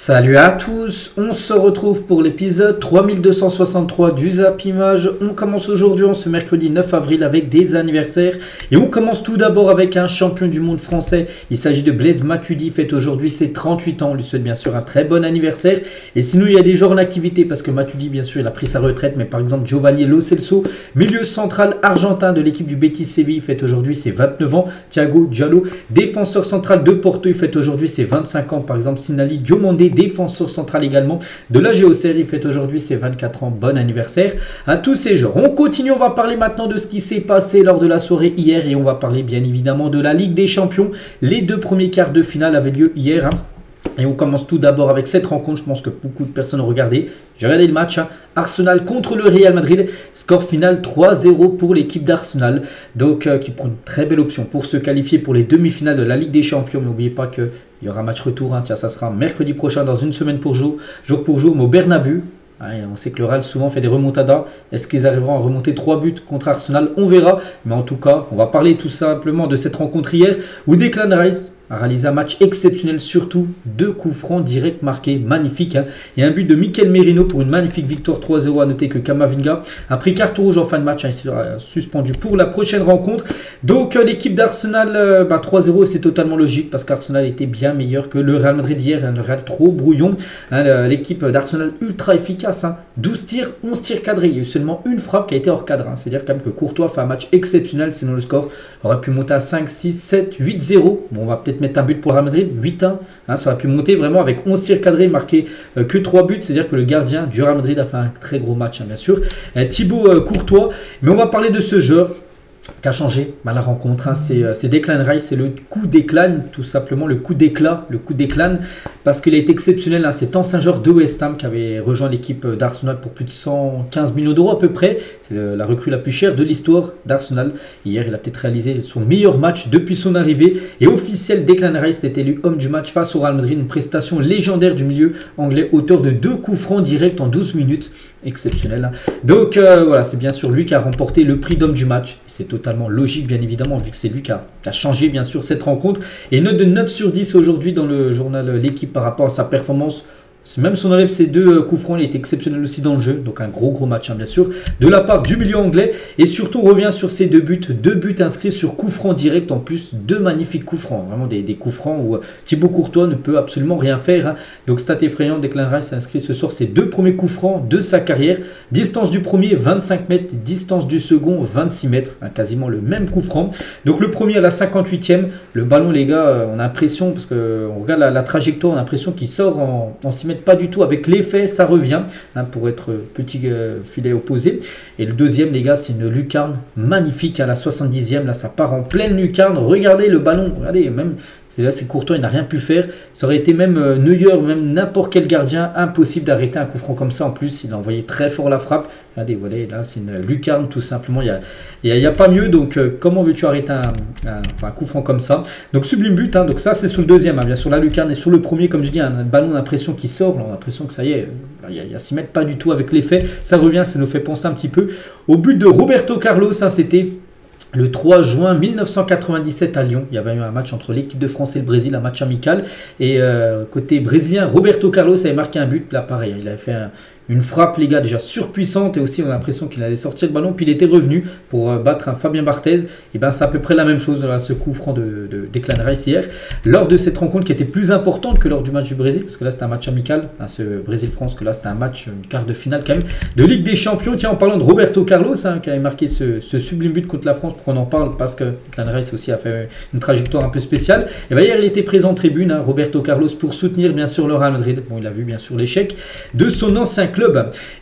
Salut à tous, on se retrouve pour l'épisode 3263 du Zap Image. On commence aujourd'hui, ce mercredi 9 avril, avec des anniversaires. Et on commence tout d'abord avec un champion du monde français. Il s'agit de Blaise Matuidi, fête aujourd'hui ses 38 ans. On lui souhaite bien sûr un très bon anniversaire. Et sinon, il y a des joueurs en activité parce que Matuidi, bien sûr, il a pris sa retraite. Mais par exemple, Giovanni Lo Celso, milieu central argentin de l'équipe du Betis Séville, fête aujourd'hui ses 29 ans. Thiago Diallo, défenseur central de Porto, il fête aujourd'hui ses 25 ans. Par exemple, Sinali Diomandé, défenseur central également de la GOCR, il fête aujourd'hui ses 24 ans. Bon anniversaire à tous ces joueurs. On continue, on va parler maintenant de ce qui s'est passé lors de la soirée hier et on va parler bien évidemment de la Ligue des Champions. Les deux premiers quarts de finale avaient lieu hier. Et on commence tout d'abord avec cette rencontre. Je pense que beaucoup de personnes ont regardé. J'ai regardé le match. Arsenal contre le Real Madrid. Score final 3-0 pour l'équipe d'Arsenal. Donc qui prend une très belle option pour se qualifier pour les demi-finales de la Ligue des Champions. Mais n'oubliez pas qu'il y aura un match retour. Tiens, ça sera mercredi prochain, dans une semaine pour jour pour jour, mais au Bernabeu. On sait que le Real souvent fait des remontadas. Est-ce qu'ils arriveront à remonter 3 buts contre Arsenal? On verra. Mais en tout cas, on va parler tout simplement de cette rencontre hier où Declan Rice a réalisé un match exceptionnel, surtout 2 coups francs directs marqués, magnifique. Et un but de Mikel Merino pour une magnifique victoire 3-0. À noter que Camavinga a pris carte rouge en fin de match, il sera suspendu pour la prochaine rencontre. Donc l'équipe d'Arsenal, 3-0, c'est totalement logique parce qu'Arsenal était bien meilleur que le Real Madrid hier. Le Real trop brouillon. L'équipe d'Arsenal ultra efficace. 12 tirs, 11 tirs cadrés. Il y a eu seulement une frappe qui a été hors cadre. C'est-à-dire quand même que Courtois fait un match exceptionnel, sinon le score aurait pu monter à 5, 6, 7, 8-0. Bon, on va peut-être mettre un but pour le Real Madrid, 8-1. Ça aurait pu monter vraiment avec 11 tirs cadrés, marqué que 3 buts. C'est-à-dire que le gardien du Real Madrid a fait un très gros match, bien sûr. Thibaut Courtois. Mais on va parler de ce joueur qui a changé la rencontre. C'est Declan Rice, c'est le coup d'éclat, tout simplement le coup d'éclat, parce qu'il a été exceptionnel. Cet ancien joueur de West Ham qui avait rejoint l'équipe d'Arsenal pour plus de 115 millions d'euros à peu près. C'est la recrue la plus chère de l'histoire d'Arsenal. Hier, il a peut-être réalisé son meilleur match depuis son arrivée. Et officiel, Declan Rice est élu homme du match face au Real Madrid. Une prestation légendaire du milieu anglais, auteur de 2 coups francs directs en 12 minutes. Exceptionnel. Donc voilà, c'est bien sûr lui qui a remporté le prix d'homme du match. C'est totalement logique, bien évidemment, vu que c'est lui qui a changé bien sûr cette rencontre. Et note de 9 sur 10 aujourd'hui dans le journal L'équipe par rapport à sa performance. Même si on enlève ces 2 coups francs, il est exceptionnel aussi dans le jeu. Donc un gros match, bien sûr, de la part du milieu anglais. Et surtout, on revient sur ces 2 buts. 2 buts inscrits sur coups francs direct. En plus, 2 magnifiques coups francs. Vraiment des coups francs où Thibaut Courtois ne peut absolument rien faire. Donc stat effrayant, Declan Rice a inscrit ce soir ses 2 premiers coups francs de sa carrière. Distance du premier, 25 mètres. Distance du second, 26 mètres. Quasiment le même coup franc. Donc le premier à la 58e. Le ballon, les gars, on a l'impression, parce qu'on regarde la trajectoire, on a l'impression qu'il sort en 6 mètres. Pas du tout, avec l'effet ça revient pour être petit filet opposé. Et le deuxième, les gars, c'est une lucarne magnifique à la 70e. Là ça part en pleine lucarne. Regardez le ballon, regardez, même c'est Courtois, il n'a rien pu faire. Ça aurait été même Neuer, même n'importe quel gardien, impossible d'arrêter un coup franc comme ça. En plus, il a envoyé très fort la frappe. Regardez, voilà, là c'est une lucarne tout simplement. Il y a pas mieux. Donc comment veux-tu arrêter un coup franc comme ça? Donc sublime but. Donc ça c'est sur le deuxième. Bien sûr la lucarne, et sur le premier, comme je dis, un ballon d'impression qui sort. On a l'impression que ça y est, il y a 6 mètres, pas du tout avec l'effet. Ça revient, ça nous fait penser un petit peu au but de Roberto Carlos. C'était le 3 juin 1997 à Lyon. Il y avait eu un match entre l'équipe de France et le Brésil, un match amical. Et côté brésilien, Roberto Carlos avait marqué un but. Là, pareil, il avait fait une frappe, les gars, déjà surpuissante. Et aussi, on a l'impression qu'il allait sortir le ballon. Puis il était revenu pour battre un Fabien Barthez. Et bien, c'est à peu près la même chose, ce coup franc de Declan Rice hier. Lors de cette rencontre qui était plus importante que lors du match du Brésil. Parce que là, c'était un match amical. Ce Brésil-France, que là, c'était un match, une quart de finale quand même, de Ligue des Champions. Tiens, en parlant de Roberto Carlos, qui avait marqué ce sublime but contre la France, pour qu'on en parle, parce que Declan Rice aussi a fait une trajectoire un peu spéciale. Et bien, hier, il était présent en tribune, Roberto Carlos, pour soutenir bien sûr le Real Madrid. Bon, il a vu bien sûr l'échec de son ancien club.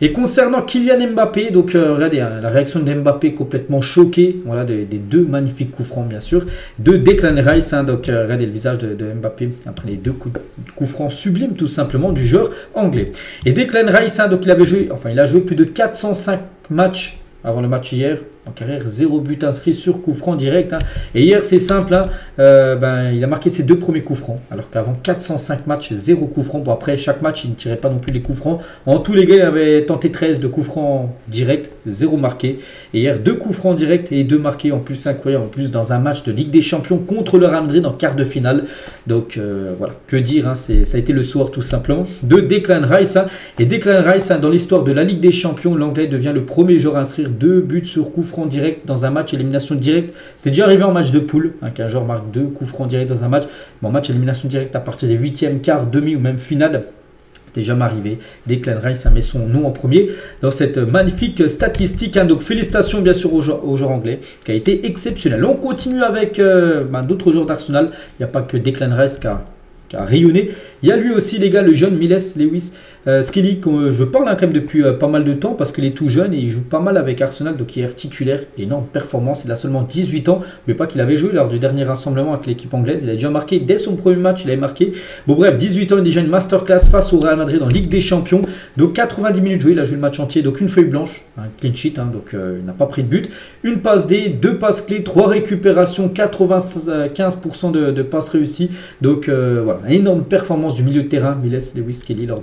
Et concernant Kylian Mbappé, donc regardez la réaction de Mbappé, complètement choqué. Voilà, des 2 magnifiques coups francs bien sûr de Declan Rice. Donc regardez le visage de Mbappé après les 2 coups francs sublimes tout simplement du joueur anglais. Et Declan Rice, donc il a joué plus de 405 matchs avant le match hier. en carrière, 0 but inscrit sur coup franc direct. Hein. Et hier, c'est simple, hein, il a marqué ses 2 premiers coups francs, alors qu'avant 405 matchs, 0 coup franc. Bon, après, chaque match, il ne tirait pas non plus les coups francs. En tous les gars, il avait tenté 13 de coups francs directs, 0 marqué. Et hier, 2 coups francs directs et 2 marqués en plus, incroyable, en plus dans un match de Ligue des Champions contre le Real Madrid en quart de finale. Donc voilà, que dire, hein, ça a été le soir tout simplement de Declan Rice. Hein. Et Declan Rice, hein, dans l'histoire de la Ligue des Champions, l'Anglais devient le premier joueur à inscrire 2 buts sur coup franc direct dans un match élimination directe. C'est déjà arrivé en match de poule, hein, qu'un joueur marque 2 coups francs directs dans un match. Bon, match élimination directe à partir des 8e, quart, demi ou même finale. C'était jamais arrivé. Declan Rice met son nom en premier dans cette magnifique statistique. Hein. Donc félicitations bien sûr au joueur anglais qui a été exceptionnel. On continue avec d'autres joueurs d'Arsenal. Il n'y a pas que Declan Rice qui a rayonné. Il y a lui aussi les gars, le jeune Miles Lewis Skelly, je parle quand même depuis pas mal de temps parce qu'il est tout jeune et il joue pas mal avec Arsenal, donc il est titulaire, énorme performance. Il a seulement 18 ans, mais pas qu'il avait joué lors du dernier rassemblement avec l'équipe anglaise. Il a déjà marqué dès son premier match, il avait marqué. Bon bref, 18 ans et déjà une masterclass face au Real Madrid en Ligue des Champions. Donc 90 minutes jouées, il a joué le match entier, donc une feuille blanche, un clean sheet, hein, donc il n'a pas pris de but. Une passe D, 2 passes clés, 3 récupérations, 95% de passes réussies. Donc voilà, énorme performance du milieu de terrain, Miles Lewis Skelly lors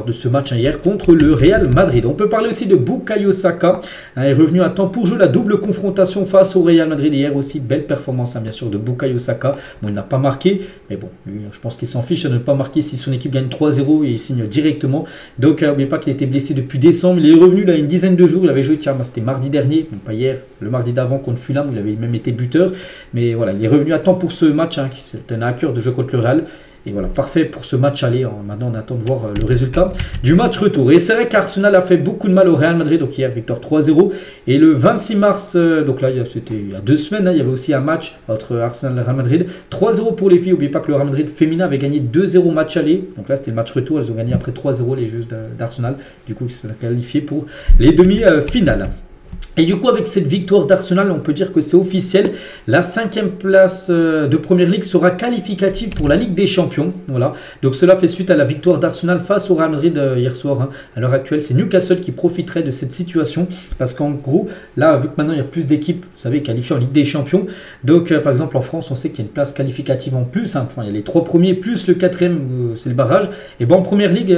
de ce match hier contre le Real Madrid. On peut parler aussi de Bukayo Saka, hein, est revenu à temps pour jouer la double confrontation face au Real Madrid hier aussi. Belle performance, hein, bien sûr, de Bukayo Saka. Bon, il n'a pas marqué, mais bon, lui, je pense qu'il s'en fiche de ne pas marquer si son équipe gagne 3-0 et il signe directement. Donc, n'oubliez pas qu'il était blessé depuis décembre. Il est revenu là une dizaine de jours. Il avait joué, tiens, c'était mardi dernier, bon, pas hier, le mardi d'avant contre Fulham, où il avait même été buteur. Mais voilà, il est revenu à temps pour ce match, hein, qui c'était un cœur de jeu contre le Real. Et voilà, parfait pour ce match aller. Maintenant, on attend de voir le résultat du match retour. Et c'est vrai qu'Arsenal a fait beaucoup de mal au Real Madrid. Donc hier, victoire 3-0. Et le 26 mars, donc là, c'était il y a 2 semaines, hein, il y avait aussi un match entre Arsenal et Real Madrid. 3-0 pour les filles. N'oubliez pas que le Real Madrid féminin avait gagné 2-0 match aller. Donc là, c'était le match retour. Elles ont gagné après 3-0 les joueuses d'Arsenal. Du coup, ils se sont qualifiés pour les demi-finales. Et du coup, avec cette victoire d'Arsenal, on peut dire que c'est officiel. La 5e place de Première Ligue sera qualificative pour la Ligue des Champions. Voilà. Donc cela fait suite à la victoire d'Arsenal face au Real Madrid hier soir. Hein. À l'heure actuelle, c'est Newcastle qui profiterait de cette situation. Parce qu'en gros, là, vu que maintenant il y a plus d'équipes, vous savez, qualifiées en Ligue des Champions. Donc par exemple, en France, on sait qu'il y a une place qualificative en plus. Hein. Enfin, il y a les 3 premiers plus le 4e, c'est le barrage. Et bon, en Première Ligue,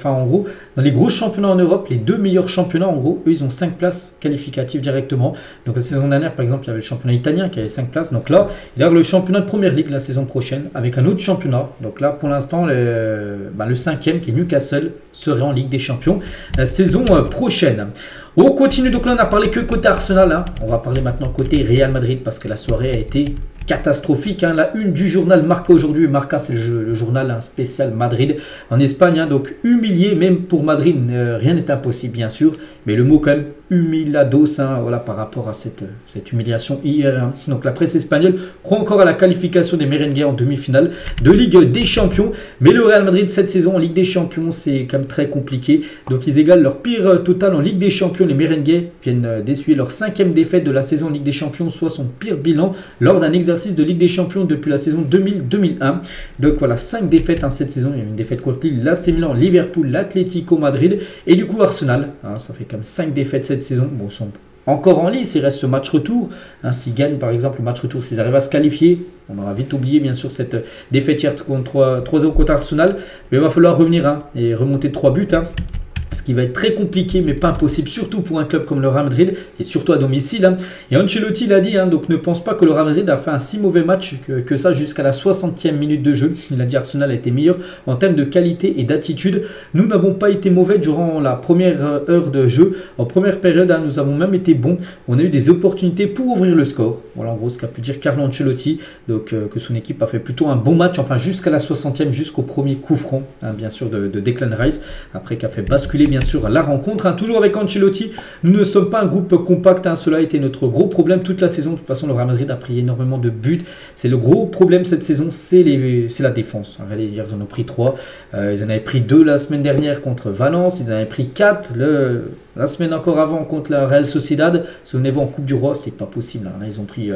en gros, dans les gros championnats en Europe, les 2 meilleurs championnats, en gros, eux, ils ont 5 places qualificatives directement. Donc la saison dernière, par exemple, il y avait le championnat italien qui avait 5 places. Donc là, il y a le championnat de Première Ligue la saison prochaine avec un autre championnat. Donc là, pour l'instant, le 5e qui est Newcastle serait en Ligue des Champions la saison prochaine. On continue, donc là on a parlé que côté Arsenal, hein. On va parler maintenant côté Real Madrid parce que la soirée a été catastrophique. Hein. La une du journal Marca aujourd'hui, Marca c'est le journal spécial Madrid en Espagne, hein. Donc humilié même pour Madrid, rien n'est impossible bien sûr, mais le mot quand même humilados, hein, voilà, par rapport à cette humiliation hier. Hein. Donc la presse espagnole croit encore à la qualification des Merengues en demi-finale de Ligue des Champions, mais le Real Madrid cette saison en Ligue des Champions c'est quand même très compliqué. Donc ils égalent leur pire total en Ligue des Champions. Les Merengues viennent d'essuyer leur 5e défaite de la saison en Ligue des Champions, soit son pire bilan lors d'un exercice de Ligue des Champions depuis la saison 2000-2001. Donc voilà, 5 défaites cette saison. Il y a une défaite contre Lille, l'AC Milan, Liverpool, l'Atlético Madrid et du coup Arsenal. Hein, ça fait quand même 5 défaites cette saison. Bon, ils sont encore en lice, il reste ce match retour. Hein, s'ils gagnent par exemple le match retour, s'ils arrivent à se qualifier, on aura vite oublié bien sûr cette défaite hier contre 3-0 contre Arsenal. Mais il va falloir revenir et remonter de 3 buts. Hein. Ce qui va être très compliqué, mais pas impossible, surtout pour un club comme le Real Madrid, et surtout à domicile. Hein. Et Ancelotti l'a dit, hein, donc ne pense pas que le Real Madrid a fait un si mauvais match que ça jusqu'à la 60e minute de jeu. Il a dit Arsenal a été meilleur en termes de qualité et d'attitude. Nous n'avons pas été mauvais durant la première heure de jeu. En première période, hein, nous avons même été bons. On a eu des opportunités pour ouvrir le score. Voilà en gros ce qu'a pu dire Carlo Ancelotti. Donc que son équipe a fait plutôt un bon match, enfin jusqu'à la 60e, jusqu'au premier coup franc, hein, bien sûr, de Declan Rice. Après qu'a fait basculer bien sûr la rencontre, hein. Toujours avec Ancelotti, nous ne sommes pas un groupe compact, hein. Cela a été notre gros problème toute la saison. De toute façon le Real Madrid a pris énormément de buts, c'est le gros problème cette saison, c'est la défense. Regardez, hier ils en ont pris 3, ils en avaient pris 2 la semaine dernière contre Valence, ils en avaient pris 4 la semaine encore avant contre la Real Sociedad. Souvenez-vous en Coupe du Roi, c'est pas possible, hein. Là, ils ont pris,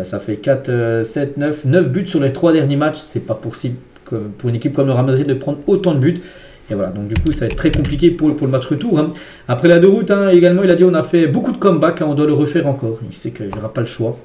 ça fait 4, 7, 9 buts sur les 3 derniers matchs, c'est pas possible pour une équipe comme le Real Madrid de prendre autant de buts. Et voilà, donc du coup, ça va être très compliqué pour le match retour. Hein. Après la déroute, hein, également, il a dit on a fait beaucoup de comebacks, hein, on doit le refaire encore. Il sait qu'il n'y aura pas le choix.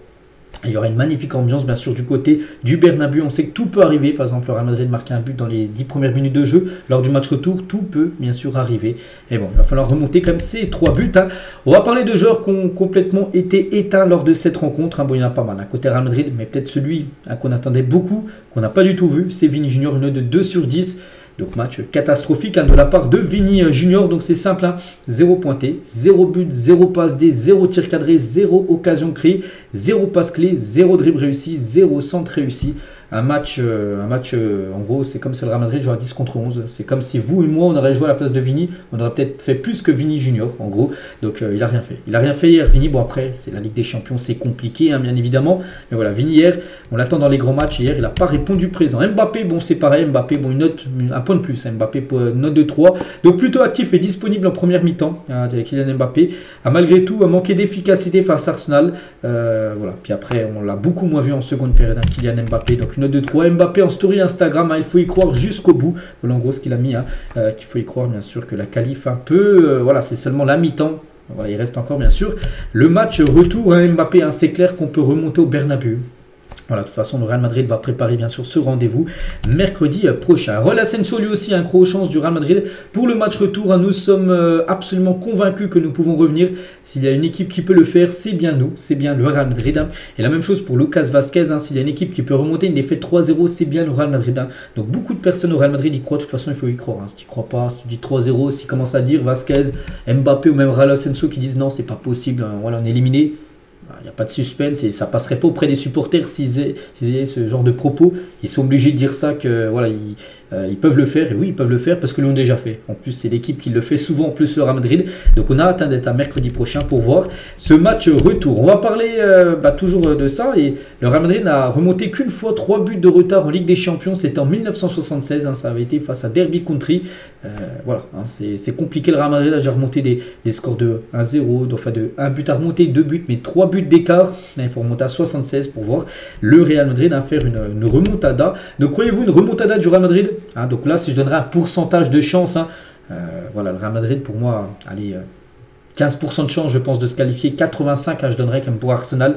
Il y aura une magnifique ambiance, bien sûr, du côté du Bernabéu. On sait que tout peut arriver. Par exemple, le Real Madrid marque un but dans les 10 premières minutes de jeu. Lors du match retour, tout peut, bien sûr, arriver. Et bon, il va falloir remonter comme ces 3 buts. Hein. On va parler de joueurs qui ont complètement été éteints lors de cette rencontre. Hein. Bon, il y en a pas mal. Hein. Côté Real Madrid, mais peut-être celui hein, qu'on attendait beaucoup, qu'on n'a pas du tout vu, c'est Vini Junior, une note de 2/10. Donc match catastrophique hein, de la part de Vini Junior. Donc c'est simple, hein, 0 pointé, 0 but, 0 passe D, 0 tir cadré, 0 occasion créée, 0 passe clé, 0 dribble réussi, 0 centre réussi. Un match, en gros, c'est comme si le Real Madrid jouait à 10 contre 11. C'est comme si vous et moi, on aurait joué à la place de Vini. On aurait peut-être fait plus que Vini Junior, en gros. Donc, il n'a rien fait. Il n'a rien fait hier, Vini. Bon, après, c'est la Ligue des Champions, c'est compliqué, hein, bien évidemment. Mais voilà, Vini, hier, on l'attend dans les grands matchs. Hier, il n'a pas répondu présent. Mbappé, bon, c'est pareil. Mbappé, bon, un point de plus. Hein, Mbappé, pour une note de 3. Donc, plutôt actif et disponible en première mi-temps. Hein, Kylian Mbappé a malgré tout manqué d'efficacité face à Arsenal. Voilà. Puis après, on l'a beaucoup moins vu en seconde période, hein, Kylian Mbappé. Donc, une note de 3. Mbappé en story Instagram, hein, il faut y croire jusqu'au bout. Voilà en gros ce qu'il a mis, hein, qu'il faut y croire bien sûr que la qualif un peu, voilà, c'est seulement la mi-temps. Voilà, il reste encore bien sûr le match retour, hein, Mbappé, hein, c'est clair qu'on peut remonter au Bernabéu. Voilà, de toute façon, le Real Madrid va préparer bien sûr ce rendez-vous mercredi prochain. Raúl Asensio lui aussi un gros chance du Real Madrid pour le match retour. Hein, nous sommes absolument convaincus que nous pouvons revenir. S'il y a une équipe qui peut le faire, c'est bien nous, c'est bien le Real Madrid. Hein. Et la même chose pour Lucas Vázquez. Hein, s'il y a une équipe qui peut remonter une défaite 3-0, c'est bien le Real Madrid. Hein. Donc beaucoup de personnes au Real Madrid y croient. De toute façon, il faut y croire. Hein. Si tu ne crois pas, si tu dis 3-0, s'ils commencent à dire Vázquez, Mbappé ou même Raúl Asensio qui disent non, c'est pas possible. Hein, voilà, on est éliminé. Il n'y a pas de suspense et ça passerait pas auprès des supporters s'ils aient ce genre de propos. Ils sont obligés de dire ça, que voilà, ils peuvent le faire. Et oui, ils peuvent le faire parce que l'ont déjà fait. En plus, c'est l'équipe qui le fait souvent, en plus le Real Madrid. Donc on a atteint d'être à mercredi prochain pour voir ce match retour. On va parler toujours de ça. Et le Real Madrid n'a remonté qu'une fois 3 buts de retard en Ligue des Champions. C'était en 1976. Hein, ça avait été face à Derby County. Voilà, hein, c'est compliqué. Le Real Madrid a déjà remonté des scores de 1-0, enfin de 1 but à remonter, 2 buts, mais 3 buts d'écart. Il faut remonter à 76 pour voir le Real Madrid faire une remontada. Donc croyez-vous une remontada du Real Madrid? Hein, donc là, si je donnerais un pourcentage de chance, hein, voilà, le Real Madrid pour moi, allez, 15% de chance, je pense, de se qualifier. 85, hein, je donnerais comme pour Arsenal.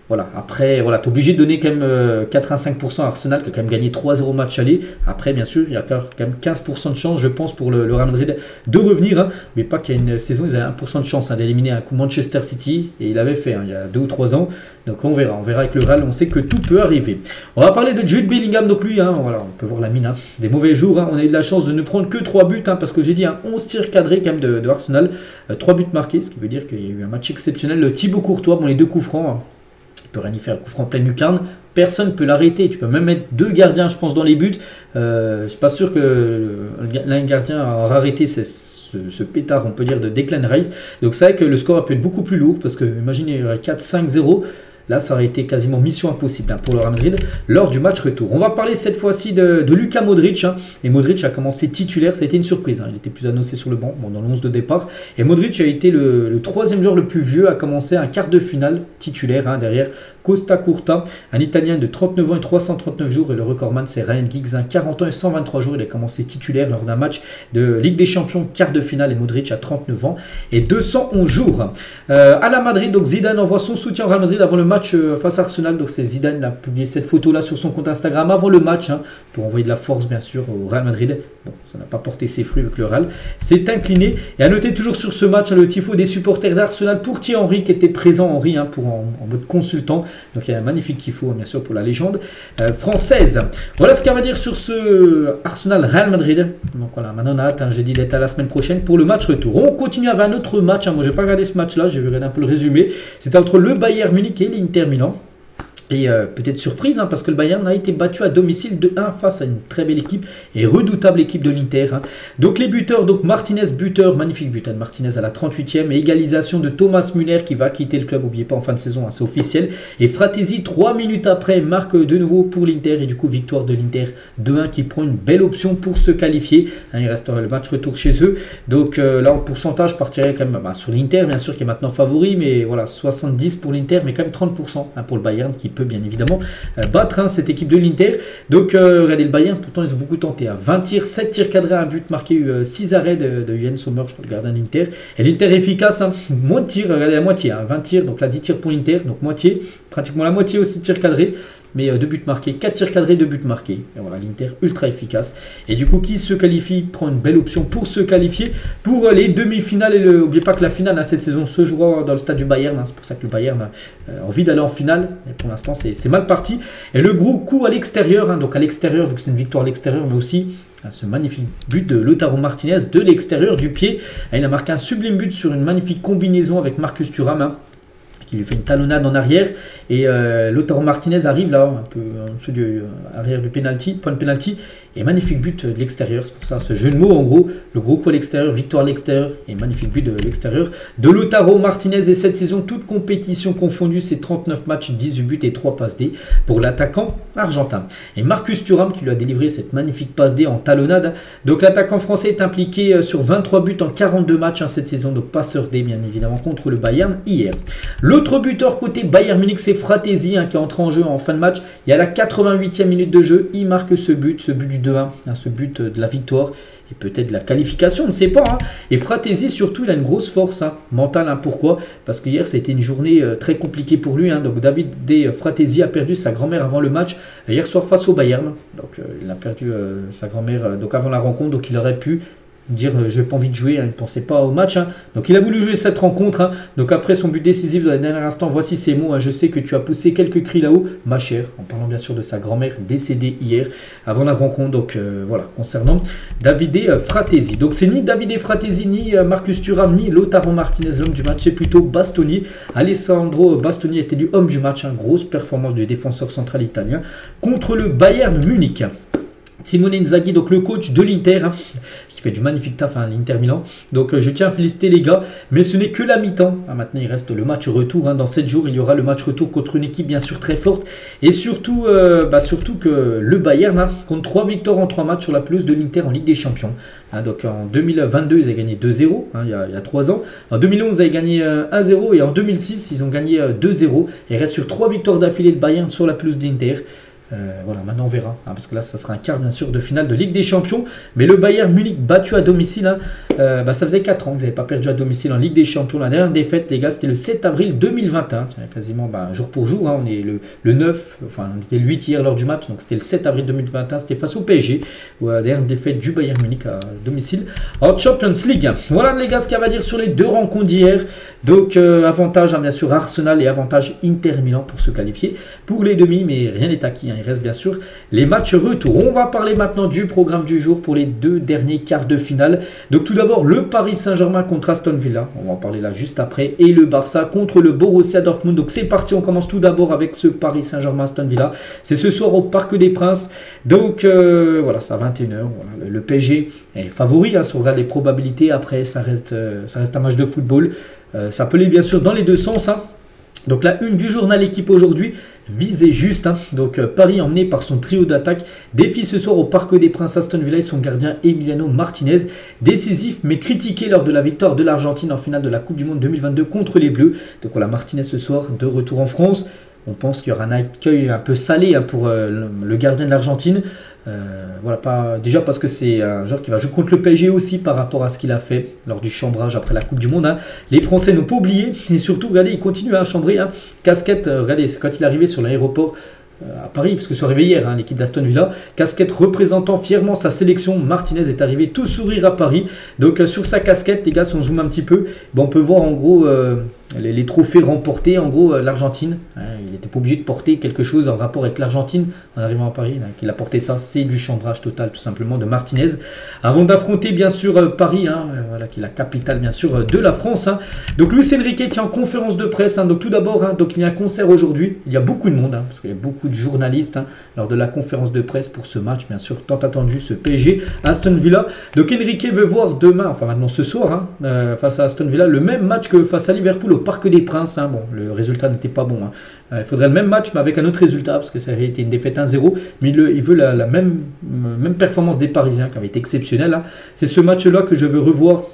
Voilà, après, voilà, tu es obligé de donner quand même 85% à Arsenal qui a quand même gagné 3-0 match aller. Après, bien sûr, il y a quand même 15% de chance, je pense, pour le Real Madrid de revenir. Hein, mais pas qu'il y a une saison, ils avaient 1% de chance hein, d'éliminer un coup Manchester City. Et il avait fait hein, il y a 2 ou 3 ans. Donc on verra avec le Real, on sait que tout peut arriver. On va parler de Jude Bellingham, donc lui, hein, voilà, on peut voir la mine. Hein, des mauvais jours, hein, on a eu de la chance de ne prendre que 3 buts, hein, parce que j'ai dit 11 tirs cadrés quand même de Arsenal. 3 buts marqués, ce qui veut dire qu'il y a eu un match exceptionnel. Le Thibaut Courtois, bon, les 2 coups francs. Hein, peut rien y faire, le coup franc en pleine lucarne, personne ne peut l'arrêter. Tu peux même mettre 2 gardiens, je pense, dans les buts. Je suis pas sûr que l'un gardien aura arrêté ce pétard, on peut dire, de Declan Rice. Donc c'est vrai que le score a pu être beaucoup plus lourd, parce que imaginez, il y aurait 4-5-0. Là, ça aurait été quasiment mission impossible hein, pour le Real Madrid lors du match retour. On va parler cette fois-ci de Luka Modric. Hein, et Modric a commencé titulaire, ça a été une surprise. Hein, il était plus annoncé sur le banc, bon, dans le 11 de départ. Et Modric a été le 3e joueur le plus vieux à commencer un quart de finale titulaire hein, derrière Costa Curta, un Italien de 39 ans et 339 jours. Et le recordman, c'est Ryan Giggs, hein, 40 ans et 123 jours. Il a commencé titulaire lors d'un match de Ligue des Champions, quart de finale. Et Modric a 39 ans et 211 jours. À la Madrid, donc Zidane envoie son soutien au Real Madrid avant le match face à Arsenal. Donc c'est Zidane qui a publié cette photo-là sur son compte Instagram avant le match, hein, pour envoyer de la force, bien sûr, au Real Madrid. Bon, ça n'a pas porté ses fruits avec le Real. C'est incliné. Et à noter toujours sur ce match, le tifo des supporters d'Arsenal pour Thierry Henry, qui était présent, Henry, hein, en mode consultant. Donc il y a un magnifique tifo, bien sûr, pour la légende française. Voilà ce qu'on va dire sur ce Arsenal-Real Madrid. Donc voilà, maintenant on a hâte, hein, j'ai dit d'être à la semaine prochaine pour le match retour. On continue avec un autre match. Hein. Moi, je n'ai pas regardé ce match-là, j'ai regardé un peu le résumé. C'était entre le Bayern Munich et l'Inter Milan. Et peut-être surprise, hein, parce que le Bayern a été battu à domicile de 1 face à une très belle équipe et redoutable équipe de l'Inter. Hein. Donc les buteurs, donc Martinez buteur, magnifique but de Martinez à la 38e, et égalisation de Thomas Müller qui va quitter le club, n'oubliez pas en fin de saison, hein, c'est officiel. Et Fratesi 3 minutes après marque de nouveau pour l'Inter et du coup victoire de l'Inter 2-1 qui prend une belle option pour se qualifier. Hein, il restera le match retour chez eux. Donc là en pourcentage, je partirais quand même sur l'Inter bien sûr qui est maintenant favori, mais voilà 70 pour l'Inter, mais quand même 30% hein, pour le Bayern qui peut peut bien évidemment battre cette équipe de l'Inter. Donc regardez le Bayern, pourtant ils ont beaucoup tenté. 20 tirs, 7 tirs cadrés, un but marqué, 6 arrêts de Yann Sommer, je crois, le gardien d'Inter. Et l'Inter est efficace, moins de tirs, regardez la moitié, 20 tirs, donc là 10 tirs pour l'Inter, donc moitié, pratiquement la moitié aussi de tirs cadrés. Mais 2 buts marqués, 4 tirs cadrés, 2 buts marqués. Et voilà, l'Inter ultra efficace. Et du coup, qui se qualifie prend une belle option pour se qualifier pour les demi-finales. Et n'oubliez pas que la finale cette saison se jouera dans le stade du Bayern. C'est pour ça que le Bayern a envie d'aller en finale. Et pour l'instant, c'est mal parti. Et le gros coup à l'extérieur. Donc à l'extérieur, vu que c'est une victoire à l'extérieur, mais aussi ce magnifique but de Lautaro Martinez de l'extérieur du pied. Il a marqué un sublime but sur une magnifique combinaison avec Marcus Thuram. Il lui fait une talonnade en arrière et Lautaro Martinez arrive là un peu en dessous du arrière du penalty, point de penalty, et magnifique but de l'extérieur. C'est pour ça ce jeu de mots en gros, le gros coup à l'extérieur, victoire à l'extérieur et magnifique but de l'extérieur de Lautaro Martinez. Et cette saison, toute compétition confondue, c'est 39 matchs, 18 buts et 3 passes D pour l'attaquant argentin. Et Marcus Thuram qui lui a délivré cette magnifique passe D en talonnade. Donc l'attaquant français est impliqué sur 23 buts en 42 matchs cette saison, donc passeur D bien évidemment contre le Bayern hier. L'autre buteur côté Bayern Munich, c'est Fratesi qui est entré en jeu en fin de match. Il y a la 88e minute de jeu, il marque ce but du 2-1, ce but de la victoire et peut-être de la qualification, on ne sait pas. Et Fratesi surtout, il a une grosse force mentale. Pourquoi? Parce que hier, c'était une journée très compliquée pour lui. Donc David Fratesi a perdu sa grand-mère avant le match, hier soir face au Bayern. Donc il a perdu sa grand-mère donc avant la rencontre, donc il aurait pu dire je n'ai pas envie de jouer, il ne pensait pas au match. Donc il a voulu jouer cette rencontre. Donc après son but décisif dans les derniers instants, voici ces mots. Je sais que tu as poussé quelques cris là-haut, ma chère, en parlant bien sûr de sa grand-mère décédée hier avant la rencontre. Donc voilà, concernant Davide Fratesi. Donc c'est ni Davide Fratesi, ni Marcus Thuram, ni Lautaro Martinez l'homme du match, c'est plutôt Bastoni. Alessandro Bastoni est élu homme du match. Grosse performance du défenseur central italien contre le Bayern Munich. Simone Inzaghi, donc le coach de l'Inter, qui fait du magnifique taf à l'Inter Milan. Donc je tiens à féliciter les gars, mais ce n'est que la mi-temps. Maintenant il reste le match retour. Dans 7 jours, il y aura le match retour contre une équipe bien sûr très forte. Et surtout, surtout que le Bayern compte 3 victoires en 3 matchs sur la pelouse de l'Inter en Ligue des Champions. Donc en 2022, ils avaient gagné 2-0, il y a 3 ans. En 2011, ils avaient gagné 1-0 et en 2006, ils ont gagné 2-0. Il reste sur 3 victoires d'affilée de Bayern sur la pelouse de l'Inter. Voilà, maintenant on verra, parce que là ça sera un quart bien sûr de finale de Ligue des Champions. Mais le Bayern Munich battu à domicile, ça faisait 4 ans qu'ils n'avaient pas perdu à domicile en Ligue des Champions. La dernière défaite les gars, c'était le 7 avril 2021, quasiment jour pour jour, on est le 9, enfin on était le 8 hier lors du match, donc c'était le 7 avril 2021, c'était face au PSG, la dernière défaite du Bayern Munich à domicile en Champions League. Voilà les gars ce qu'il y a à dire sur les deux rencontres d'hier. Donc avantage bien sûr Arsenal et avantage Inter Milan pour se qualifier pour les demi, mais rien n'est acquis. Il reste bien sûr les matchs retour. On va parler maintenant du programme du jour pour les 2 derniers quarts de finale. Donc tout d'abord le Paris Saint-Germain contre Aston Villa, on va en parler là juste après, et le Barça contre le Borussia Dortmund. Donc c'est parti, on commence tout d'abord avec ce Paris Saint-Germain Aston Villa. C'est ce soir au Parc des Princes. Donc voilà, c'est à 21h. Voilà, le PSG est favori, si on regarde les probabilités. Après ça reste un match de football. Ça peut aller bien sûr dans les deux sens. Donc la une du journal Équipe aujourd'hui, visée juste. Donc Paris emmené par son trio d'attaque défie ce soir au Parc des Princes Aston Villa et son gardien Emiliano Martinez. Décisif mais critiqué lors de la victoire de l'Argentine en finale de la Coupe du Monde 2022 contre les Bleus. Donc voilà, Martinez ce soir de retour en France. On pense qu'il y aura un accueil un peu salé pour le gardien de l'Argentine. Voilà, déjà parce que c'est un joueur qui va jouer contre le PSG aussi par rapport à ce qu'il a fait lors du chambrage après la Coupe du Monde. Les Français n'ont pas oublié et surtout, regardez, il continue à chambrer. Casquette, regardez, c'est quand il est arrivé sur l'aéroport à Paris, parce que c'est arrivé hier, l'équipe d'Aston Villa. Casquette représentant fièrement sa sélection. Martinez est arrivé tout sourire à Paris. Donc sur sa casquette, les gars, si on zoome un petit peu, on peut voir en gros les trophées remportés. En gros, l'Argentine, il n'était pas obligé de porter quelque chose en rapport avec l'Argentine en arrivant à Paris. Il a porté ça, c'est du chambrage total tout simplement de Martinez. Avant d'affronter bien sûr Paris, voilà, qui est la capitale bien sûr de la France. Donc Luis Enrique qui est en conférence de presse. Donc tout d'abord, donc il y a un concert aujourd'hui. Il y a beaucoup de monde, parce qu'il y a beaucoup de journalistes lors de la conférence de presse pour ce match, bien sûr, tant attendu, ce PSG Aston Villa. Donc Enrique veut voir demain, enfin maintenant ce soir, face à Aston Villa, le même match que face à Liverpool au Parc des Princes. Bon, le résultat n'était pas bon. Il faudrait le même match, mais avec un autre résultat, parce que ça avait été une défaite 1-0. Mais il veut la même performance des Parisiens, qui avait été exceptionnelle. C'est ce match-là que je veux revoir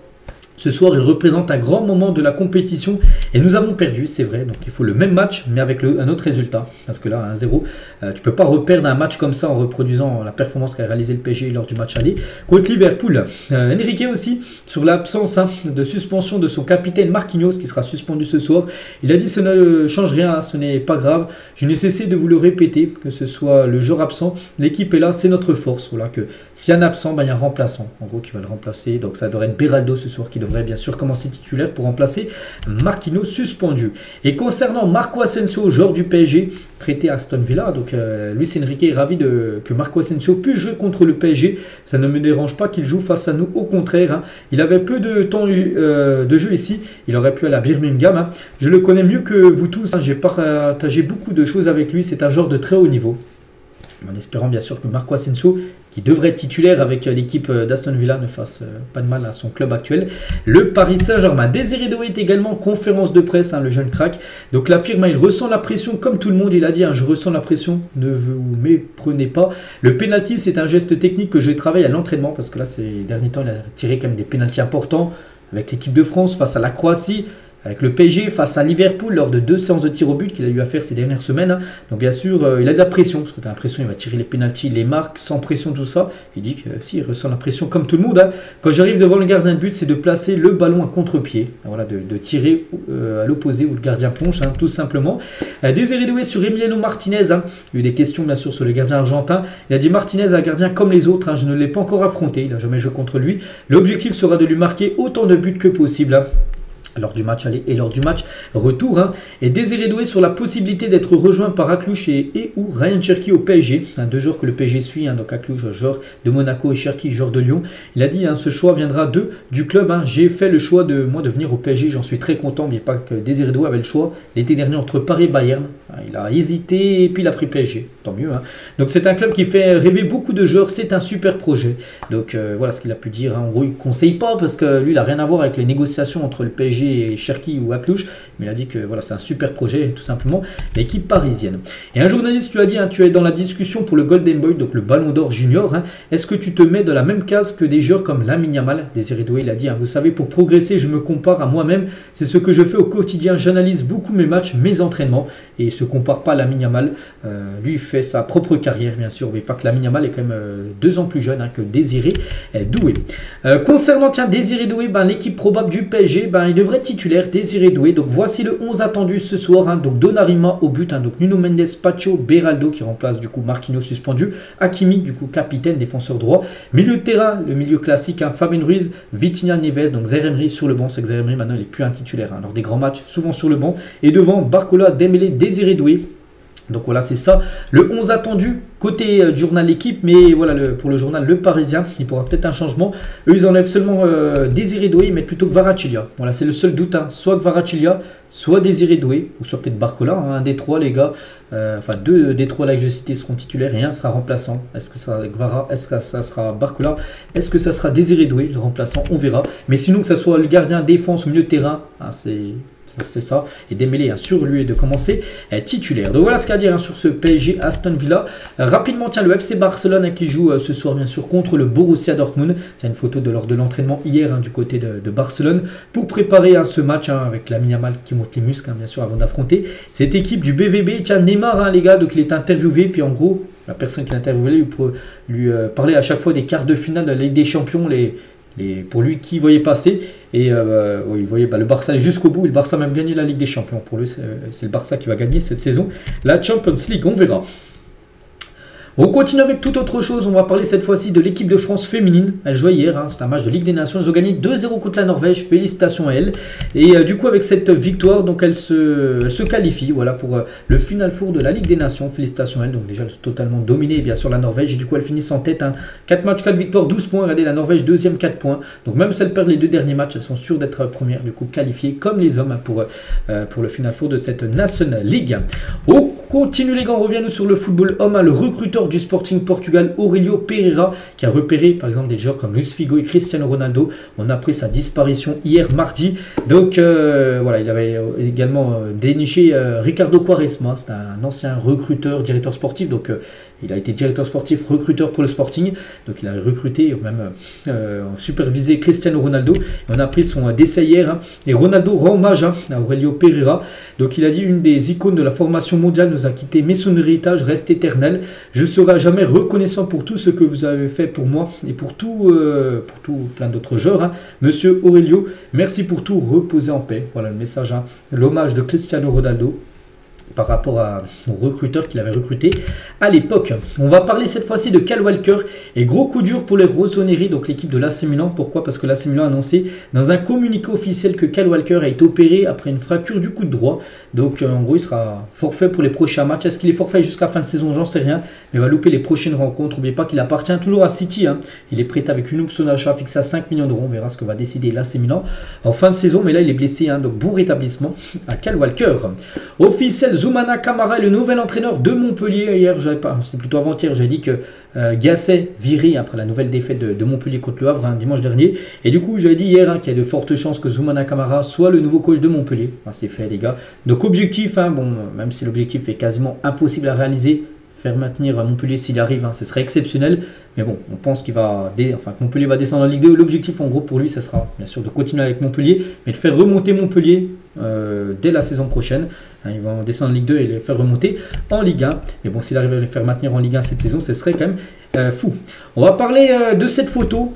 Ce soir, il représente un grand moment de la compétition et nous avons perdu, c'est vrai. Donc il faut le même match, mais avec un autre résultat. Parce que là, 1-0, tu ne peux pas reperdre un match comme ça en reproduisant la performance qu'a réalisé le PSG lors du match aller. Contre Liverpool, Enrique aussi, sur l'absence de suspension de son capitaine Marquinhos, qui sera suspendu ce soir. Il a dit ce ne change rien, ce n'est pas grave. Je n'ai cessé de vous le répéter, que ce soit le joueur absent, l'équipe est là, c'est notre force. Voilà, que s'il y a un absent, il y a un remplaçant. En gros, qui va le remplacer. Donc ça devrait être Beraldo ce soir qui devrait bien sûr commencer titulaire pour remplacer Marquinhos suspendu. Et concernant Marco Asensio, joueur du PSG, prêté à Aston Villa, donc Luis Enrique est ravi que Marco Asensio puisse jouer contre le PSG. Ça ne me dérange pas qu'il joue face à nous, au contraire. Hein. Il avait peu de temps de jeu ici, il aurait pu aller à Birmingham. Hein. Je le connais mieux que vous tous, hein. J'ai partagé beaucoup de choses avec lui, c'est un joueur de très haut niveau. En espérant bien sûr que Marco Asensio, qui devrait être titulaire avec l'équipe d'Aston Villa, ne fasse pas de mal à son club actuel. Le Paris Saint-Germain. Désiré Doué est également en conférence de presse, hein, le jeune crack. Donc la firme, il ressent la pression comme tout le monde. Il a dit, hein, je ressens la pression, ne vous méprenez pas. Le penalty, c'est un geste technique que je travaille à l'entraînement, parce que là, ces derniers temps, il a tiré quand même des penaltys importants avec l'équipe de France face à la Croatie. Avec le PSG face à Liverpool lors de 2 séances de tir au but qu'il a eu à faire ces dernières semaines. Hein. Donc bien sûr, il a de la pression, parce que tu as l'impression qu'il va tirer les pénaltys, les marques, sans pression, tout ça. Il dit que si, il ressent la pression comme tout le monde. Hein. Quand j'arrive devant le gardien de but, c'est de placer le ballon à contre-pied. Voilà, de tirer à l'opposé où le gardien plonge, hein, tout simplement. Désiré Doué sur Emiliano Martinez. Hein. Il y a eu des questions bien sûr sur le gardien argentin. Il a dit Martinez, un gardien comme les autres, hein, je ne l'ai pas encore affronté, il n'a jamais joué contre lui. L'objectif sera de lui marquer autant de buts que possible. Hein. Lors du match aller et lors du match retour. Hein. Et Désiré Doué sur la possibilité d'être rejoint par Aklouche et ou Ryan Cherki au PSG. Hein, 2 joueurs que le PSG suit. Hein, donc Aklouche, joueur de Monaco, et Cherki, joueur de Lyon. Il a dit hein, ce choix viendra du club. Hein. J'ai fait le choix de venir au PSG. J'en suis très content. Mais pas que Désiré Doué avait le choix l'été dernier entre Paris et Bayern. Hein, il a hésité et puis il a pris PSG. Tant mieux. Hein. Donc c'est un club qui fait rêver beaucoup de joueurs. C'est un super projet. Donc voilà ce qu'il a pu dire. Hein. En gros, il ne conseille pas parce que lui, il n'a rien à voir avec les négociations entre le PSG et Cherki ou Aklouche, mais il a dit que voilà, c'est un super projet, tout simplement, l'équipe parisienne. Et un journaliste lui a dit, hein, tu es dans la discussion pour le Golden Boy, donc le Ballon d'Or Junior, hein, est-ce que tu te mets dans la même case que des joueurs comme Lamine Yamal? Désiré Doué, il a dit, hein, vous savez, pour progresser, je me compare à moi-même, c'est ce que je fais au quotidien, j'analyse beaucoup mes matchs, mes entraînements, et il ne se compare pas à Lamine Yamal, lui il fait sa propre carrière, bien sûr, mais pas que Lamine Yamal est quand même 2 ans plus jeune hein, que Désiré Doué. Concernant, tiens, Désiré Doué, ben, l'équipe probable du PSG, ben, il devrait titulaire Désiré Doué. Donc voici le 11 attendu ce soir. Hein. Donc Donnarumma au but. Hein. Donc Nuno Mendes, Pacho, Beraldo qui remplace du coup Marquinhos suspendu. Hakimi du coup capitaine, défenseur droit. Milieu de terrain, le milieu classique. Hein. Fabien Ruiz, Vitinha, Neves. Donc Zaïre-Emery sur le banc. C'est que Zaïre-Emery maintenant il n'est plus un titulaire. Hein. Lors des grands matchs, souvent sur le banc. Et devant Barcola, Dembélé, Désiré Doué. Donc voilà, c'est ça. Le 11 attendu côté du journal L'équipe, mais voilà, pour le journal Le Parisien, il pourra peut-être un changement. Eux, ils enlèvent seulement Désiré Doué, ils mettent plutôt Kvaratskhelia. Voilà, c'est le seul doute. Hein. Soit Kvaratskhelia, soit Désiré Doué, ou soit peut-être Barcola. Hein. Un des trois, les gars. Enfin, 2 des 3 là que j'ai cités seront titulaires et un sera remplaçant. Est-ce que ça sera Kvara? Est-ce que ça sera Barcola? Est-ce que ça sera Désiré Doué, le remplaçant? On verra. Mais sinon, que ça soit le gardien, défense, milieu de terrain, hein, c'est ça. Et Dembélé, hein, sur lui, de commencer titulaire. Donc voilà ce qu'il y a à dire hein, sur ce PSG Aston Villa. Rapidement, tiens, le FC Barcelone hein, qui joue ce soir, bien sûr, contre le Borussia Dortmund. C'est une photo lors de l'entraînement hier hein, du côté de Barcelone pour préparer hein, ce match hein, avec Lamine Yamal qui monte les muscles, hein, bien sûr, avant d'affronter cette équipe du BVB. Tiens, Neymar, hein, les gars, donc il est interviewé. Puis en gros, la personne qui l'a interviewé lui parlait à chaque fois des quarts de finale de la Ligue des Champions, pour lui, qui voyait passer. Et il voyait le Barça aller jusqu'au bout. Et le Barça a même gagné la Ligue des Champions. Pour lui, c'est le Barça qui va gagner cette saison la Champions League. On verra. On continue avec toute autre chose. On va parler cette fois-ci de l'équipe de France féminine. Elle jouait hier. Hein, c'est un match de Ligue des Nations. Ils ont gagné 2-0 contre la Norvège. Félicitations à elles. Et du coup, avec cette victoire, donc elle se qualifie voilà, pour le Final Four de la Ligue des Nations. Félicitations à elles. Donc déjà, elles sont totalement dominées, bien sûr, la Norvège. Et du coup, elles finissent en tête. Hein, 4 matchs, 4 victoires, 12 points. Regardez, la Norvège, deuxième, 4 points. Donc même si elles perdent les 2 derniers matchs, elles sont sûres d'être premières, du coup, qualifiées comme les hommes hein, pour le Final Four de cette National League. On continue, les gars. On revient nous sur le football homme. Hein, le recruteur du Sporting Portugal, Aurélio Pereira, qui a repéré par exemple des joueurs comme Luis Figo et Cristiano Ronaldo. On a pris sa disparition hier mardi. Donc voilà, il avait également déniché Ricardo Quaresma, c'est un ancien recruteur, directeur sportif, donc Il a été directeur sportif, recruteur pour le Sporting. Donc il a recruté, même supervisé Cristiano Ronaldo. Et on a pris son décès hier. Hein. Et Ronaldo rend hommage à Aurelio Pereira. Donc il a dit: une des icônes de la formation mondiale nous a quittés, mais son héritage reste éternel. Je serai à jamais reconnaissant pour tout ce que vous avez fait pour moi et pour tout plein d'autres joueurs. Hein. Monsieur Aurelio, merci pour tout, reposez en paix. Voilà le message, hein. L'hommage de Cristiano Ronaldo par rapport au recruteur qu'il avait recruté à l'époque. On va parler cette fois-ci de Kyle Walker et gros coup dur pour les Rossoneri, donc l'équipe de l'AC Milan. Pourquoi? Parce que l'AC Milan a annoncé dans un communiqué officiel que Kyle Walker a été opéré après une fracture du coude droit. Donc en gros il sera forfait pour les prochains matchs. Est-ce qu'il est forfait jusqu'à fin de saison? J'en sais rien, mais il va louper les prochaines rencontres. N'oubliez pas qu'il appartient toujours à City, hein. Il est prêt avec une option d'achat fixée à 5 millions d'euros. On verra ce que va décider l'AC Milan en fin de saison, mais là il est blessé, hein. Donc bon rétablissement à Kyle Walker. Officiel, Zoumana Camara est le nouvel entraîneur de Montpellier. Hier, c'est plutôt avant-hier, j'ai dit que Gasset viré après la nouvelle défaite de Montpellier contre le Havre, hein, dimanche dernier. Et du coup, j'ai dit hier, hein, qu'il y a de fortes chances que Zoumana Camara soit le nouveau coach de Montpellier. Enfin, c'est fait, les gars. Donc objectif, hein, bon, même si l'objectif est quasiment impossible à réaliser, faire maintenir Montpellier s'il arrive, hein, ce serait exceptionnel. Mais bon, on pense que Montpellier va descendre en Ligue 2. L'objectif, en gros, pour lui, ça sera bien sûr de continuer avec Montpellier, mais de faire remonter Montpellier dès la saison prochaine. Hein, ils vont descendre en Ligue 2 et les faire remonter en Ligue 1. Mais bon, s'il arrive à les faire maintenir en Ligue 1 cette saison, ce serait quand même fou. On va parler de cette photo.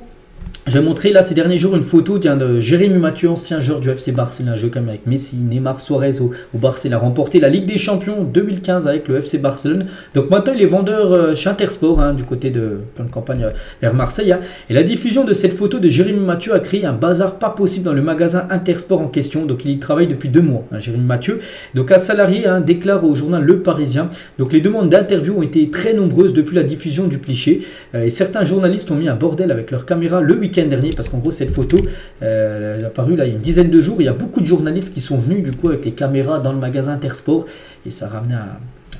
Je vais montrer là ces derniers jours une photo de Jérémy Mathieu, ancien joueur du FC Barcelone, un jeu quand même avec Messi, Neymar, Suarez au Barça. Il a remporté la Ligue des Champions 2015 avec le FC Barcelone. Donc maintenant il est vendeur chez Intersport, hein, du côté de plan de campagne vers Marseille. Hein. Et la diffusion de cette photo de Jérémy Mathieu a créé un bazar pas possible dans le magasin Intersport en question. Donc il y travaille depuis 2 mois, hein, Jérémy Mathieu. Donc un salarié, hein, déclare au journal Le Parisien. Donc les demandes d'interview ont été très nombreuses depuis la diffusion du cliché. Et certains journalistes ont mis un bordel avec leur caméra le week-end dernier, parce qu'en gros cette photo elle est apparue là il y a une dizaine de jours. Il y a beaucoup de journalistes qui sont venus du coup avec les caméras dans le magasin Intersport et ça a ramené un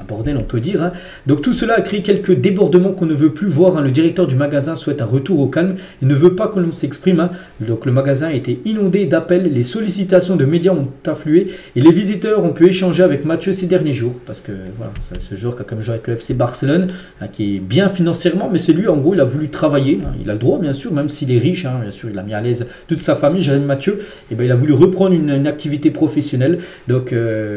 bordel, on peut dire. Hein. Donc tout cela a créé quelques débordements qu'on ne veut plus voir. Hein. Le directeur du magasin souhaite un retour au calme et ne veut pas que l'on s'exprime. Hein. Donc le magasin a été inondé d'appels, les sollicitations de médias ont afflué et les visiteurs ont pu échanger avec Mathieu ces derniers jours. Parce que voilà, ce joueur qui a comme joué avec le FC Barcelone, hein, qui est bien financièrement, mais c'est lui en gros il a voulu travailler. Hein. Il a le droit bien sûr, même s'il est riche, hein, bien sûr il a mis à l'aise toute sa famille, Jérémy Mathieu, et ben, il a voulu reprendre une activité professionnelle. Donc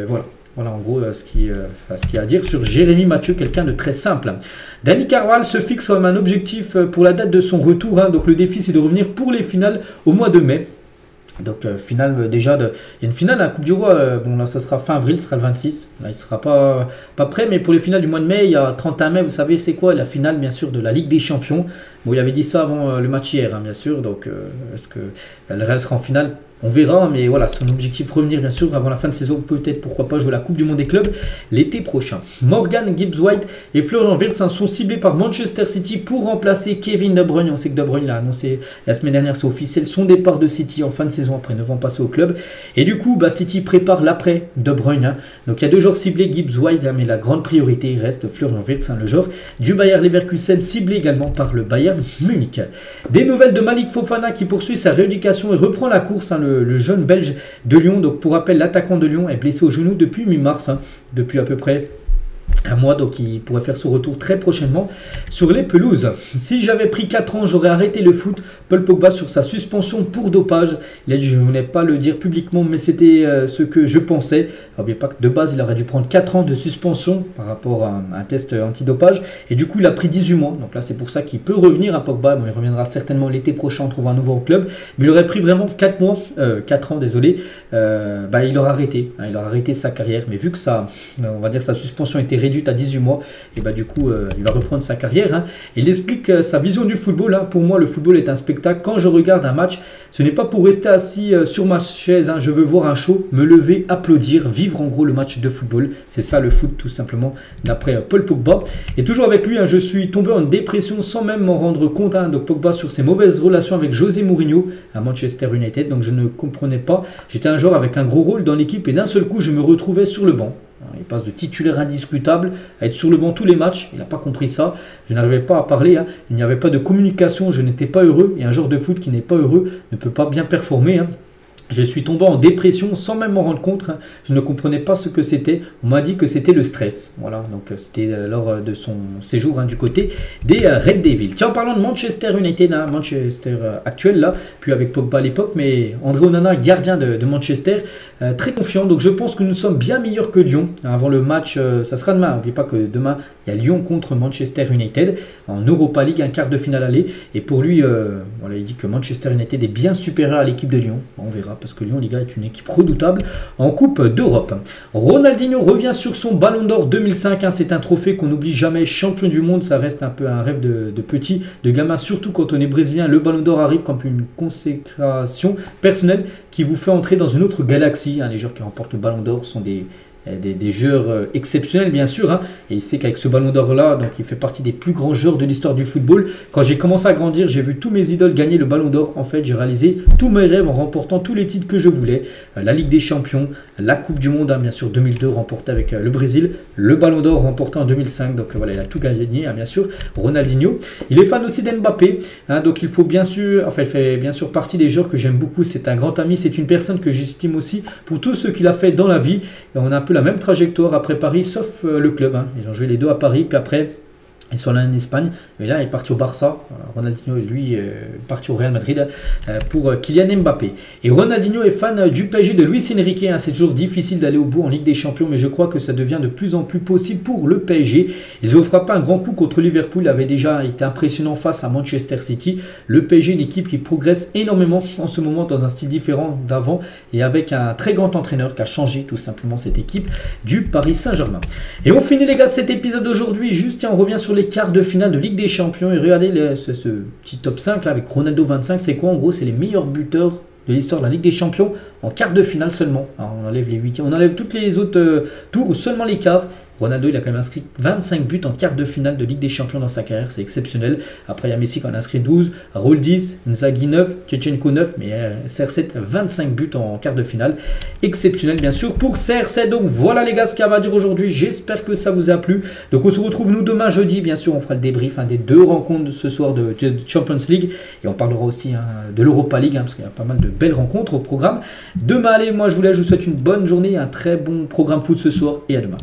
voilà. Voilà en gros ce qu'il y a à dire sur Jérémy Mathieu, quelqu'un de très simple. Dani Carvajal se fixe comme un objectif pour la date de son retour. Hein. Donc le défi c'est de revenir pour les finales au mois de mai. Donc finale déjà, il y a une finale à la Coupe du Roi, bon là ça sera fin avril, ce sera le 26, là il ne sera pas prêt, mais pour les finales du mois de mai, il y a 31 mai, vous savez c'est quoi? La finale bien sûr de la Ligue des Champions. Bon il avait dit ça avant le match hier, hein, bien sûr, donc est-ce que le Real sera en finale? On verra, mais voilà, son objectif revenir bien sûr avant la fin de saison, peut-être pourquoi pas jouer la Coupe du Monde des clubs l'été prochain. Morgan Gibbs-White et Florian Wirtz sont ciblés par Manchester City pour remplacer Kevin De Bruyne. On sait que De Bruyne l'a annoncé la semaine dernière, c'est officiel, son départ de City en fin de saison après 9 ans passés au club. Et du coup, City prépare l'après De Bruyne. Hein. Donc il y a 2 joueurs ciblés, Gibbs-White, hein, mais la grande priorité reste Florian Wirtz, hein, le joueur du Bayer Leverkusen, ciblé également par le Bayern Munich. Des nouvelles de Malik Fofana qui poursuit sa rééducation et reprend la course, hein, le jeune belge de Lyon. Donc pour rappel, l'attaquant de Lyon est blessé au genou depuis mi-mars, hein, depuis à peu près un mois, donc il pourrait faire son retour très prochainement sur les pelouses. Si j'avais pris 4 ans, j'aurais arrêté le foot. Paul Pogba sur sa suspension pour dopage. Il a dit, je ne voulais pas le dire publiquement, mais c'était ce que je pensais. N'oubliez pas que de base, il aurait dû prendre 4 ans de suspension par rapport à un test antidopage. Et du coup, il a pris 18 mois. Donc là, c'est pour ça qu'il peut revenir à Pogba. Bon, il reviendra certainement l'été prochain en trouvant un nouveau club. Mais il aurait pris vraiment 4 ans, désolé. Il aurait arrêté. Hein, il aurait arrêté sa carrière. Mais vu que on va dire sa suspension était réduite à 18 mois, et du coup, il va reprendre sa carrière. Hein. Il explique sa vision du football. Hein. Pour moi, le football est un spectacle. Quand je regarde un match, ce n'est pas pour rester assis sur ma chaise. Hein. Je veux voir un show, me lever, applaudir, vivre en gros le match de football. C'est ça le foot tout simplement, d'après Paul Pogba. Et toujours avec lui, hein, je suis tombé en dépression sans même m'en rendre compte. Hein, de Pogba sur ses mauvaises relations avec José Mourinho à Manchester United. Donc je ne comprenais pas. J'étais un joueur avec un gros rôle dans l'équipe et d'un seul coup, je me retrouvais sur le banc. Il passe de titulaire indiscutable à être sur le banc tous les matchs. Il n'a pas compris ça. Je n'arrivais pas à parler. Hein. Il n'y avait pas de communication. Je n'étais pas heureux. Et un joueur de foot qui n'est pas heureux ne peut pas bien performer. Hein. Je suis tombé en dépression sans même m'en rendre compte. Je ne comprenais pas ce que c'était. On m'a dit que c'était le stress. Voilà, donc c'était lors de son séjour du côté des Red Devils. Tiens, en parlant de Manchester United, Manchester actuel là, puis avec Pogba à l'époque, mais André Onana, gardien de Manchester, très confiant. Donc je pense que nous sommes bien meilleurs que Lyon. Avant le match, ça sera demain. N'oubliez pas que demain, il y a Lyon contre Manchester United en Europa League, un quart de finale aller. Et pour lui, voilà, il dit que Manchester United est bien supérieur à l'équipe de Lyon. On verra. Parce que Lyon, les gars, est une équipe redoutable en Coupe d'Europe. Ronaldinho revient sur son Ballon d'Or 2005. C'est un trophée qu'on n'oublie jamais. Champion du monde, ça reste un peu un rêve de petit, de gamin. Surtout quand on est brésilien, le Ballon d'Or arrive comme une consécration personnelle qui vous fait entrer dans une autre galaxie. Les joueurs qui remportent le Ballon d'Or sont des joueurs exceptionnels bien sûr, et il sait qu'avec ce ballon d'or là, donc il fait partie des plus grands joueurs de l'histoire du football. Quand j'ai commencé à grandir, j'ai vu tous mes idoles gagner le ballon d'or. En fait, j'ai réalisé tous mes rêves en remportant tous les titres que je voulais, la Ligue des Champions, la Coupe du Monde, bien sûr 2002 remportée avec le Brésil, le ballon d'or remporté en 2005, donc voilà, il a tout gagné, bien sûr, Ronaldinho. Il est fan aussi d'Mbappé, donc il faut bien sûr, enfin il fait bien sûr partie des joueurs que j'aime beaucoup. C'est un grand ami, c'est une personne que j'estime aussi pour tout ce qu'il a fait dans la vie, et on a un peu la même trajectoire après Paris, sauf le club. Ils ont joué les deux à Paris, puis après ils sont allés en Espagne, mais là il est parti au Barça. Ronaldinho, lui, est parti au Real Madrid pour Kylian Mbappé. Et Ronaldinho est fan du PSG de Luis Enrique. C'est toujours difficile d'aller au bout en Ligue des Champions, mais je crois que ça devient de plus en plus possible pour le PSG. Ils ont frappé un grand coup contre Liverpool, il avait déjà été impressionnant face à Manchester City. Le PSG, une équipe qui progresse énormément en ce moment dans un style différent d'avant et avec un très grand entraîneur qui a changé tout simplement cette équipe du Paris Saint-Germain. Et on finit les gars cet épisode d'aujourd'hui. Juste, tiens, on revient sur les quarts de finale de Ligue des Champions et regardez ce petit top 5 là avec Ronaldo 25. C'est quoi en gros? C'est les meilleurs buteurs de l'histoire de la Ligue des Champions en quart de finale seulement. Alors, on enlève les huitièmes, on enlève toutes les autres tours, seulement les quarts. Ronaldo, il a quand même inscrit 25 buts en quart de finale de Ligue des Champions dans sa carrière, c'est exceptionnel. Après, il y a Messi qui en a inscrit 12, Raúl 10, Inzaghi 9, Shevchenko 9, mais CR7 25 buts en quart de finale. Exceptionnel bien sûr pour CR7. Donc voilà les gars ce qu'il y a à dire aujourd'hui, j'espère que ça vous a plu. Donc on se retrouve nous demain jeudi, bien sûr on fera le débrief des deux rencontres de ce soir de Champions League. Et on parlera aussi de l'Europa League, parce qu'il y a pas mal de belles rencontres au programme. Demain, allez, moi je vous souhaite une bonne journée, un très bon programme foot ce soir et à demain.